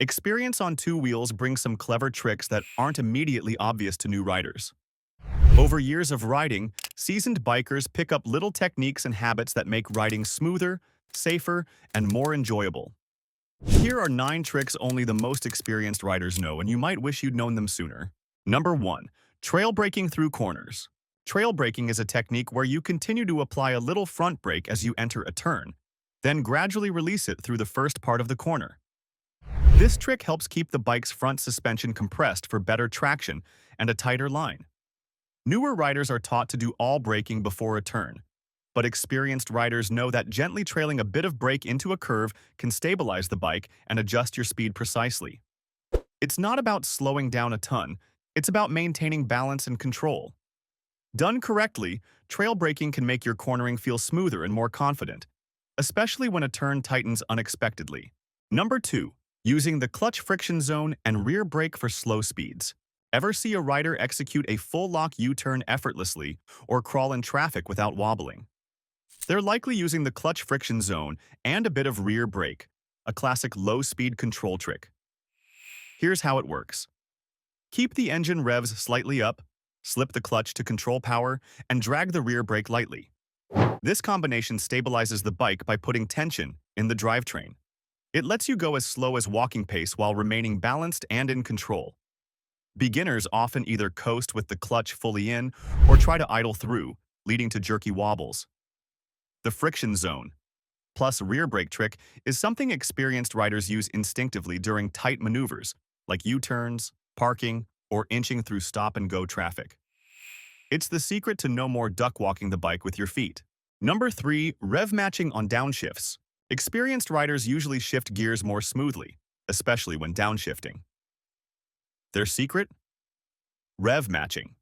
Experience on two wheels brings some clever tricks that aren't immediately obvious to new riders. Over years of riding, seasoned bikers pick up little techniques and habits that make riding smoother, safer, and more enjoyable. Here are 9 tricks only the most experienced riders know, and you might wish you'd known them sooner. Number 1. Trail braking through corners. Trail braking is a technique where you continue to apply a little front brake as you enter a turn, then gradually release it through the first part of the corner. This trick helps keep the bike's front suspension compressed for better traction and a tighter line. Newer riders are taught to do all braking before a turn, but experienced riders know that gently trailing a bit of brake into a curve can stabilize the bike and adjust your speed precisely. It's not about slowing down a ton, it's about maintaining balance and control. Done correctly, trail braking can make your cornering feel smoother and more confident, especially when a turn tightens unexpectedly. Number 2. Using the clutch friction zone and rear brake for slow speeds. Ever see a rider execute a full lock U-turn effortlessly or crawl in traffic without wobbling? They're likely using the clutch friction zone and a bit of rear brake, a classic low-speed control trick. Here's how it works. Keep the engine revs slightly up, slip the clutch to control power, and drag the rear brake lightly. This combination stabilizes the bike by putting tension in the drivetrain. It lets you go as slow as walking pace while remaining balanced and in control. Beginners often either coast with the clutch fully in or try to idle through, leading to jerky wobbles. The friction zone plus rear brake trick is something experienced riders use instinctively during tight maneuvers, like U-turns, parking, or inching through stop-and-go traffic. It's the secret to no more duck-walking the bike with your feet. Number 3. Rev matching on downshifts. Experienced riders usually shift gears more smoothly, especially when downshifting. Their secret? Rev matching.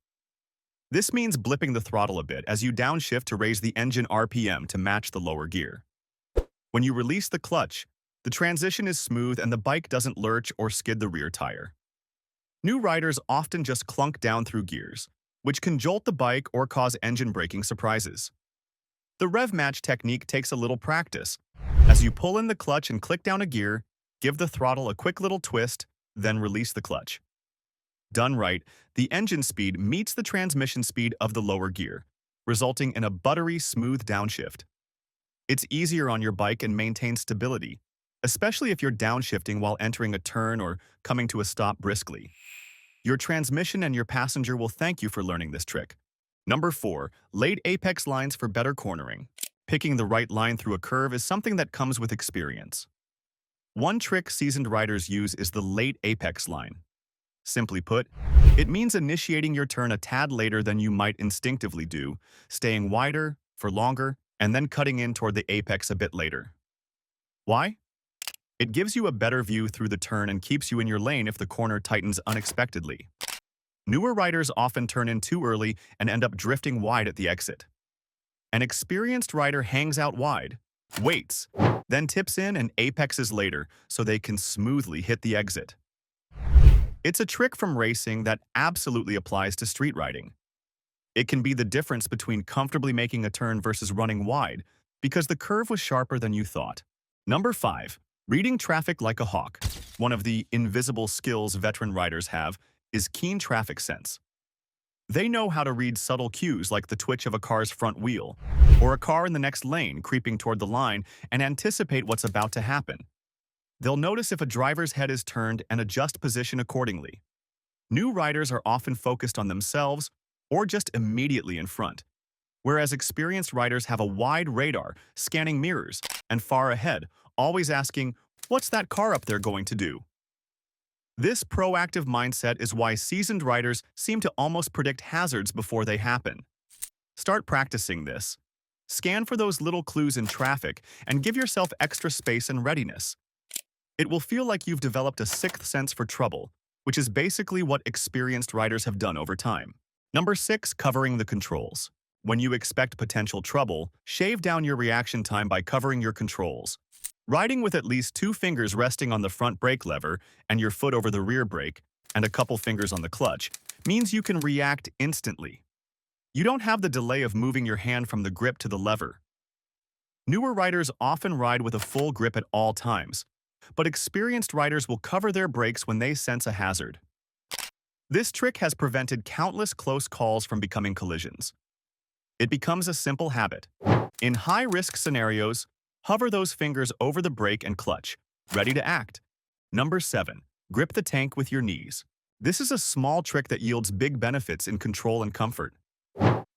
This means blipping the throttle a bit as you downshift to raise the engine RPM to match the lower gear. When you release the clutch, the transition is smooth and the bike doesn't lurch or skid the rear tire. New riders often just clunk down through gears, which can jolt the bike or cause engine braking surprises. The rev match technique takes a little practice. As you pull in the clutch and click down a gear, give the throttle a quick little twist, then release the clutch. Done right, the engine speed meets the transmission speed of the lower gear, resulting in a buttery, smooth downshift. It's easier on your bike and maintains stability, especially if you're downshifting while entering a turn or coming to a stop briskly. Your transmission and your passenger will thank you for learning this trick. Number 4. Late apex lines for better cornering. Picking the right line through a curve is something that comes with experience. One trick seasoned riders use is the late apex line. Simply put, it means initiating your turn a tad later than you might instinctively do, staying wider for longer, and then cutting in toward the apex a bit later. Why? It gives you a better view through the turn and keeps you in your lane if the corner tightens unexpectedly. Newer riders often turn in too early and end up drifting wide at the exit. An experienced rider hangs out wide, waits, then tips in and apexes later so they can smoothly hit the exit. It's a trick from racing that absolutely applies to street riding. It can be the difference between comfortably making a turn versus running wide because the curve was sharper than you thought. Number 5. Reading traffic like a hawk. One of the invisible skills veteran riders have is keen traffic sense. They know how to read subtle cues like the twitch of a car's front wheel or a car in the next lane creeping toward the line and anticipate what's about to happen. They'll notice if a driver's head is turned and adjust position accordingly. New riders are often focused on themselves or just immediately in front, whereas experienced riders have a wide radar, scanning mirrors, and far ahead, always asking, "What's that car up there going to do?" This proactive mindset is why seasoned riders seem to almost predict hazards before they happen. Start practicing this. Scan for those little clues in traffic and give yourself extra space and readiness. It will feel like you've developed a sixth sense for trouble, which is basically what experienced riders have done over time. Number 6. Covering the controls. When you expect potential trouble, shave down your reaction time by covering your controls. Riding with at least 2 fingers resting on the front brake lever and your foot over the rear brake, and a couple fingers on the clutch, means you can react instantly. You don't have the delay of moving your hand from the grip to the lever. Newer riders often ride with a full grip at all times, but experienced riders will cover their brakes when they sense a hazard. This trick has prevented countless close calls from becoming collisions. It becomes a simple habit. In high-risk scenarios, hover those fingers over the brake and clutch, ready to act. Number 7. Grip the tank with your knees. This is a small trick that yields big benefits in control and comfort.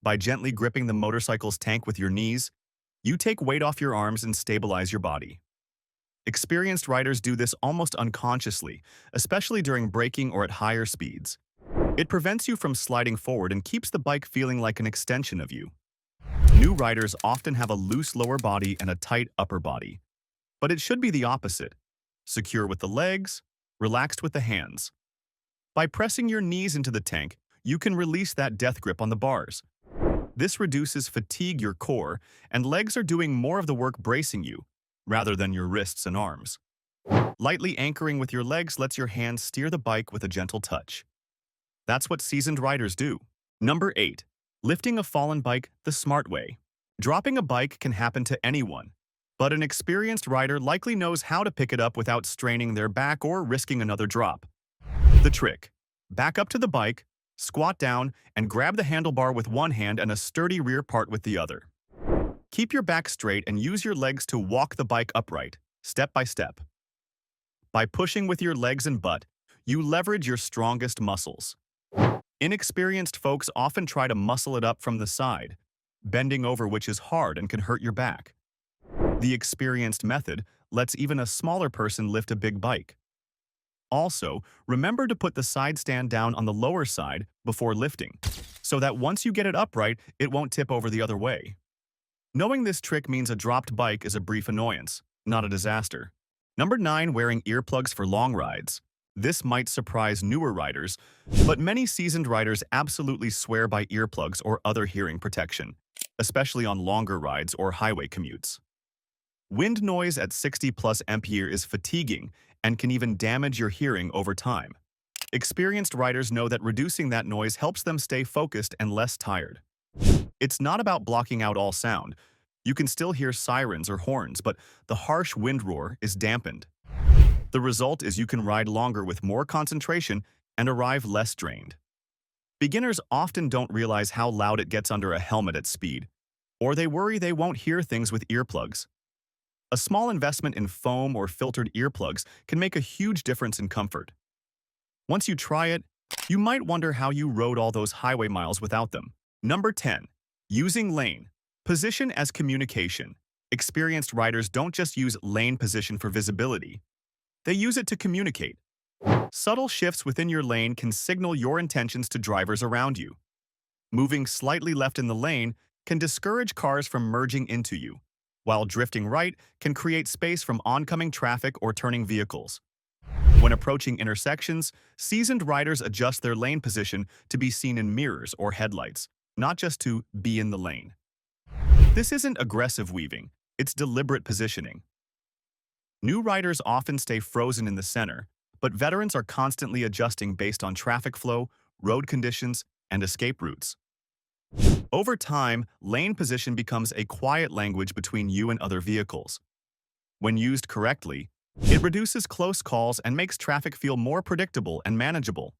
By gently gripping the motorcycle's tank with your knees, you take weight off your arms and stabilize your body. Experienced riders do this almost unconsciously, especially during braking or at higher speeds. It prevents you from sliding forward and keeps the bike feeling like an extension of you. New riders often have a loose lower body and a tight upper body. But it should be the opposite. Secure with the legs, relaxed with the hands. By pressing your knees into the tank, you can release that death grip on the bars. This reduces fatigue your core, and legs are doing more of the work bracing you, rather than your wrists and arms. Lightly anchoring with your legs lets your hands steer the bike with a gentle touch. That's what seasoned riders do. Number 8. Lifting a fallen bike the smart way. Dropping a bike can happen to anyone, but an experienced rider likely knows how to pick it up without straining their back or risking another drop. The trick: back up to the bike, squat down, and grab the handlebar with one hand and a sturdy rear part with the other. Keep your back straight and use your legs to walk the bike upright, step by step. By pushing with your legs and butt, you leverage your strongest muscles. Inexperienced folks often try to muscle it up from the side, bending over, which is hard and can hurt your back. The experienced method lets even a smaller person lift a big bike. Also, remember to put the side stand down on the lower side before lifting, so that once you get it upright, it won't tip over the other way. Knowing this trick means a dropped bike is a brief annoyance, not a disaster. Number 9. Wearing earplugs for long rides. This might surprise newer riders, but many seasoned riders absolutely swear by earplugs or other hearing protection, especially on longer rides or highway commutes. Wind noise at 60+ mph is fatiguing and can even damage your hearing over time. Experienced riders know that reducing that noise helps them stay focused and less tired. It's not about blocking out all sound. You can still hear sirens or horns, but the harsh wind roar is dampened. The result is you can ride longer with more concentration and arrive less drained. Beginners often don't realize how loud it gets under a helmet at speed, or they worry they won't hear things with earplugs. A small investment in foam or filtered earplugs can make a huge difference in comfort. Once you try it, you might wonder how you rode all those highway miles without them. Number 10. Using lane position as communication. Experienced riders don't just use lane position for visibility. They use it to communicate. Subtle shifts within your lane can signal your intentions to drivers around you. Moving slightly left in the lane can discourage cars from merging into you, while drifting right can create space from oncoming traffic or turning vehicles. When approaching intersections, seasoned riders adjust their lane position to be seen in mirrors or headlights, not just to be in the lane. This isn't aggressive weaving, it's deliberate positioning. New riders often stay frozen in the center, but veterans are constantly adjusting based on traffic flow, road conditions, and escape routes. Over time, lane position becomes a quiet language between you and other vehicles. When used correctly, it reduces close calls and makes traffic feel more predictable and manageable.